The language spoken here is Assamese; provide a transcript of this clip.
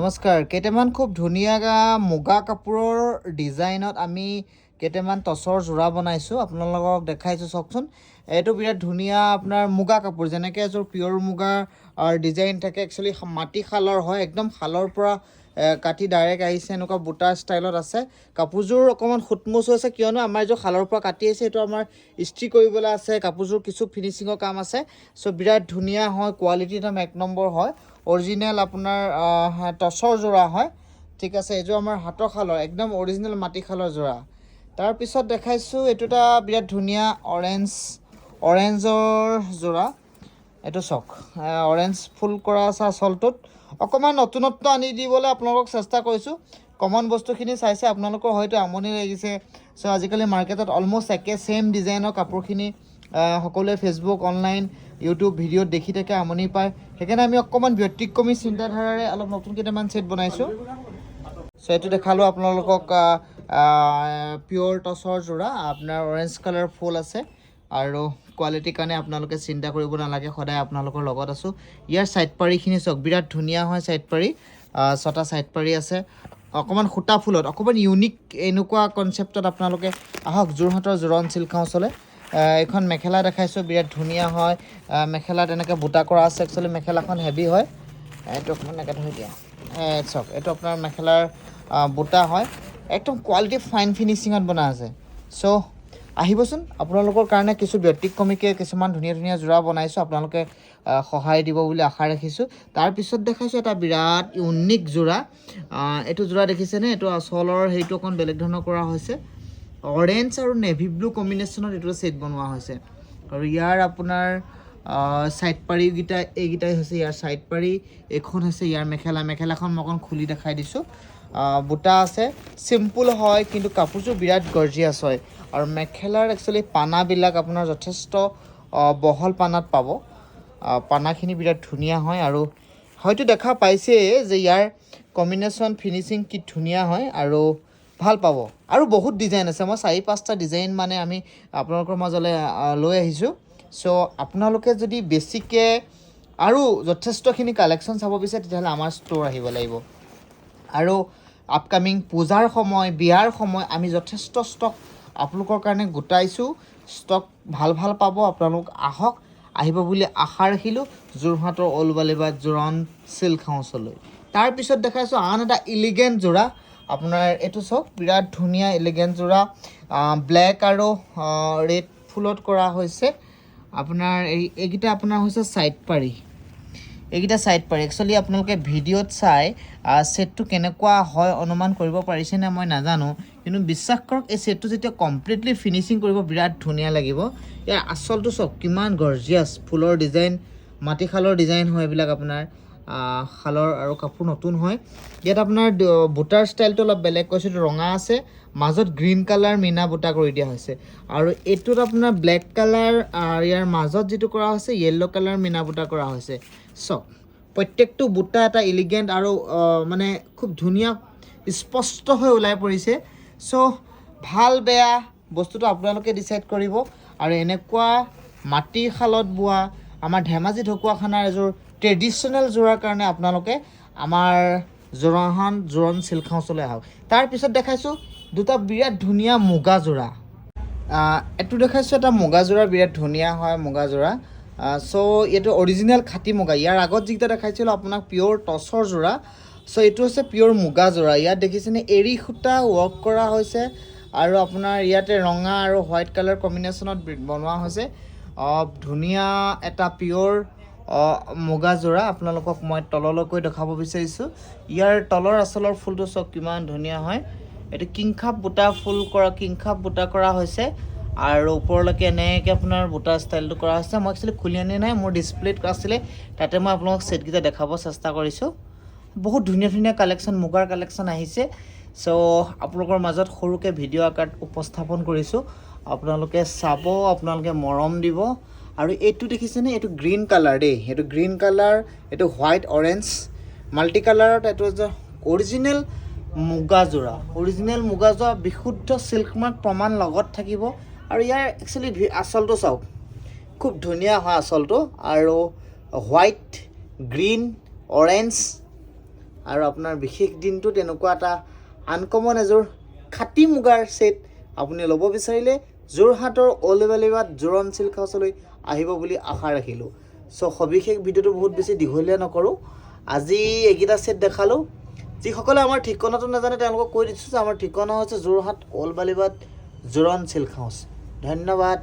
নমস্কাৰ কেইটামান খুব ধুনীয়া মুগা কাপোৰৰ ডিজাইনত আমি কেইটামান টচৰ জোৰা বনাইছোঁ আপোনালোকক দেখাইছোঁ চাওকচোন এইটো বিৰাট ধুনীয়া আপোনাৰ মুগা কাপোৰ যেনেকৈ এযোৰ পিয়ৰ মুগাৰ ডিজাইন থাকে একচুৱেলি মাটি খালৰ হয় একদম খালৰ পৰা কাটি ডাইৰেক্ট আহিছে এনেকুৱা বুটা ষ্টাইলত আছে কাপোৰযোৰ অকণমান খুটমুচ হৈছে কিয়নো আমাৰ এইযোৰ খালৰ পৰা কাটি আহিছে এইটো আমাৰ ইস্ত্ৰি কৰিবলৈ আছে কাপোৰযোৰ কিছু ফিনিচিঙৰ কাম আছে চ' বিৰাট ধুনীয়া হয় কোৱালিটি একদম এক নম্বৰ হয় অৰিজিনেল আপোনাৰ টচৰ জোৰা হয় ঠিক আছে এইযোৰ আমাৰ হাতৰ খালৰ একদম অৰিজিনেল মাটি খালৰ জোৰা তাৰপিছত দেখাইছোঁ এইটো এটা বিৰাট ধুনীয়া অৰেঞ্জৰ জোৰা এইটো চাওক অৰেঞ্জ ফুল কৰা আছে আচলটোত অকণমান নতুনত্ব আনি দিবলৈ আপোনালোকক চেষ্টা কৰিছোঁ কমন বস্তুখিনি চাইছে আপোনালোকৰ হয়তো আমনি লাগিছে চ' আজিকালি মাৰ্কেটত অলম'ষ্ট একে ছেইম ডিজাইনৰ কাপোৰখিনি সকলোৱে ফেচবুক অনলাইন ইউটিউব ভিডিঅ'ত দেখি থাকে আমনি পায় সেইকাৰণে আমি অকণমান ব্যতিক্ৰমী চিন্তাধাৰাৰে অলপ নতুন কেইটামান ছেট বনাইছোঁ চ' এইটো দেখালোঁ আপোনালোকক পিয়ৰ টচৰ জোৰা আপোনাৰ অৰেঞ্জ কালাৰ ফুল আছে আৰু কোৱালিটিৰ কাৰণে আপোনালোকে চিন্তা কৰিব নালাগে সদায় আপোনালোকৰ লগত আছোঁ ইয়াৰ ছাইড পাৰিখিনি চাওক বিৰাট ধুনীয়া হয় ছাইড পাৰি 6টা ছাইড পাৰি আছে অকণমান সূতা ফুলত অকণমান ইউনিক এনেকুৱা কনচেপ্টত আপোনালোকে আহক যোৰহাটৰ জোৰণ চিল্ক হাউচলৈ এইখন মেখেলা দেখাইছোঁ বিৰাট ধুনীয়া হয় মেখেলাত এনেকৈ বুটা কৰা আছে একচুৱেলি মেখেলাখন হেভি হয় এইটো অকণমান এনেকৈ ধৰি দিয়া চাওক এইটো আপোনাৰ মেখেলাৰ বুটা হয় একদম কোৱালিটি ফাইন ফিনিচিঙত বনা আছে চ' আহিবচোন আপোনালোকৰ কাৰণে কিছু ব্যতিক্ৰমীকৈ কিছুমান ধুনীয়া ধুনীয়া জোৰা বনাইছোঁ আপোনালোকে সহায় দিব বুলি আশা ৰাখিছোঁ তাৰপিছত দেখাইছোঁ এটা বিৰাট ইউনিক জোৰা এইটো জোৰা দেখিছেনে এইটো আচলৰ হেৰিটো অকণ বেলেগ ধৰণৰ কৰা হৈছে অৰেঞ্জ আৰু নেভি ব্লু কম্বিনেশ্যনত এইটো ছেট বনোৱা হৈছে আৰু ইয়াৰ আপোনাৰ ছাইড পাৰিকেইটা এইকেইটাই হৈছে ইয়াৰ ছাইড পাৰি এইখন হৈছে ইয়াৰ মেখেলাখন মই অকণ খুলি দেখাই দিছোঁ বুটা আছে চিম্পুল হয় কিন্তু কাপোৰযোৰ বিৰাট গৰ্জিয়াছ হয় আৰু মেখেলাৰ একচুৱেলি পানাবিলাক আপোনাৰ যথেষ্ট বহল পানাত পাব পানাখিনি বিৰাট ধুনীয়া হয় আৰু হয়তো দেখা পাইছেই যে ইয়াৰ কম্বিনেশ্যন ফিনিচিং কি ধুনীয়া হয় আৰু ভাল পাব আৰু বহুত ডিজাইন আছে মই 4-5টা ডিজাইন মানে আমি আপোনালোকৰ মাজলৈ লৈ আহিছোঁ চ' আপোনালোকে যদি বেছিকৈ আৰু যথেষ্টখিনি কালেকশ্যন চাব বিচাৰে তেতিয়াহ'লে আমাৰ ষ্ট'ৰ আহিব লাগিব আৰু আপকামিং পূজাৰ সময় বিয়াৰ সময় আমি যথেষ্ট ষ্টক আপোনালোকৰ কাৰণে গোটাইছোঁ ষ্টক ভাল পাব আপোনালোক আহক আহিব বুলি আশা ৰাখিলোঁ যোৰহাটৰ ওলবালি বা জোৰণ চিল্ক হাউচলৈ তাৰপিছত দেখাইছোঁ আন এটা ইলিগেণ্ট জোৰা আপোনাৰ এইটো চাওক বিৰাট ধুনীয়া ইলিগেণ্ট জোৰা ব্লেক আৰু ৰেড ফুলত কৰা হৈছে আপোনাৰ এইকেইটা আপোনাৰ হৈছে ছাইড পাৰি এইকেইটা ছাইড পাৰি একচুৱেলি আপোনালোকে ভিডিঅ'ত চাই ছেটটো কেনেকুৱা হয় অনুমান কৰিব পাৰিছেনে মই নাজানো কিন্তু বিশ্বাস কৰক এই ছেটটো যেতিয়া কমপ্লিটলি ফিনিচিং কৰিব বিৰাট ধুনীয়া লাগিব ইয়াৰ আচলটো চাওক কিমান গৰ্জিয়াছ ফুলৰ ডিজাইন মাটিশালৰ ডিজাইন হয় এইবিলাক আপোনাৰ খালৰ আৰু কাপোৰ নতুন হয় ইয়াত আপোনাৰ বুটাৰ ষ্টাইলটো অলপ বেলেগ কৈছোঁ ৰঙা আছে মাজত গ্ৰীণ কালাৰ মীনা বুটা কৰি দিয়া হৈছে আৰু এইটোত আপোনাৰ ব্লেক কালাৰ ইয়াৰ মাজত যিটো কৰা হৈছে য়েল্ল' কালাৰ মীনা বুটা কৰা হৈছে চাওক প্ৰত্যেকটো বুটা এটা ইলিগেণ্ট আৰু মানে খুব ধুনীয়া স্পষ্ট হৈ ওলাই পৰিছে চ' ভাল বেয়া বস্তুটো আপোনালোকে ডিচাইড কৰিব আৰু এনেকুৱা মাটিৰ শালত বোৱা আমাৰ ধেমাজি ঢকুৱাখানাৰ এযোৰ ট্ৰেডিশ্যনেল জোৰাৰ কাৰণে আপোনালোকে আমাৰ জোৰণ চিল্ক হাউচলৈ আহক তাৰপিছত দেখাইছোঁ দুটা বিৰাট ধুনীয়া মুগা জোৰা এইটো দেখাইছোঁ এটা মুগা জোৰা বিৰাট ধুনীয়া হয় মুগা জোৰা চ' এইটো অৰিজিনেল খাটি মুগা ইয়াৰ আগত যিকেইটা দেখাইছিলোঁ আপোনাক পিয়ৰ টচৰ জোৰা চ' এইটো হৈছে পিয়ৰ মুগা জোৰা ইয়াত দেখিছেনে এৰী সূতা ৱৰ্ক কৰা হৈছে আৰু আপোনাৰ ইয়াতে ৰঙা আৰু হোৱাইট কালাৰ কম্বিনেশ্যনত বনোৱা হৈছে ধুনীয়া এটা পিয়ৰ মুগা জোৰা আপোনালোকক মই তললৈকৈ দেখাব বিচাৰিছোঁ ইয়াৰ তলৰ আচলৰ ফুলটো চাওক কিমান ধুনীয়া হয় এইটো কিংখাপ বুটা কৰা হৈছে আৰু ওপৰলৈকে এনেকৈ আপোনাৰ বুটা ষ্টাইলটো কৰা হৈছে মই একচুৱেলি খুলি আনি নাই মোৰ ডিছপ্লেত আছিলে তাতে মই আপোনালোকক ছেটকেইটা দেখাব চেষ্টা কৰিছোঁ বহুত ধুনীয়া কালেকশ্যন মুগাৰ কালেকশ্যন আহিছে চ' আপোনালোকৰ মাজত সৰুকৈ ভিডিঅ' আকাৰত উপস্থাপন কৰিছোঁ আপোনালোকে চাব আপোনালোকে মৰম দিব আৰু এইটো দেখিছেনে এইটো গ্ৰীণ কালাৰ দেই এইটো গ্ৰীণ কালাৰ এইটো হোৱাইট অৰেঞ্জ মাল্টি কালাৰত এইটো অৰিজিনেল মুগা জোৰা বিশুদ্ধ চিল্ক মাৰ্ক প্ৰমাণ লগত থাকিব আৰু ইয়াৰ একচুৱেলি আচলটো চাওক খুব ধুনীয়া হয় আচলটো আৰু হোৱাইট গ্ৰীণ অৰেঞ্জ আৰু আপোনাৰ বিশেষ দিনটো তেনেকুৱা এটা আনকমন এযোৰ খাটি মুগাৰ ছেট আপুনি ল'ব বিচাৰিলে যোৰহাটৰ অল্ড বেলেবাত জোৰণ চিল্ক হাউচলৈ আহিব বুলি আশা ৰাখিলোঁ। চ' সবিশেষ ভিডিঅ'টো বহুত বেছি দীঘলীয়া নকৰোঁ, আজি এইকেইটা ছেট দেখালোঁ। যিসকলে আমাৰ ঠিকনাটো নাজানে তেওঁলোকক কৈ দিছোঁ যে আমাৰ ঠিকনা হৈছে যোৰহাট অল্ড বেলেবাত জোৰণ চিল্ক হাউচ। ধন্যবাদ।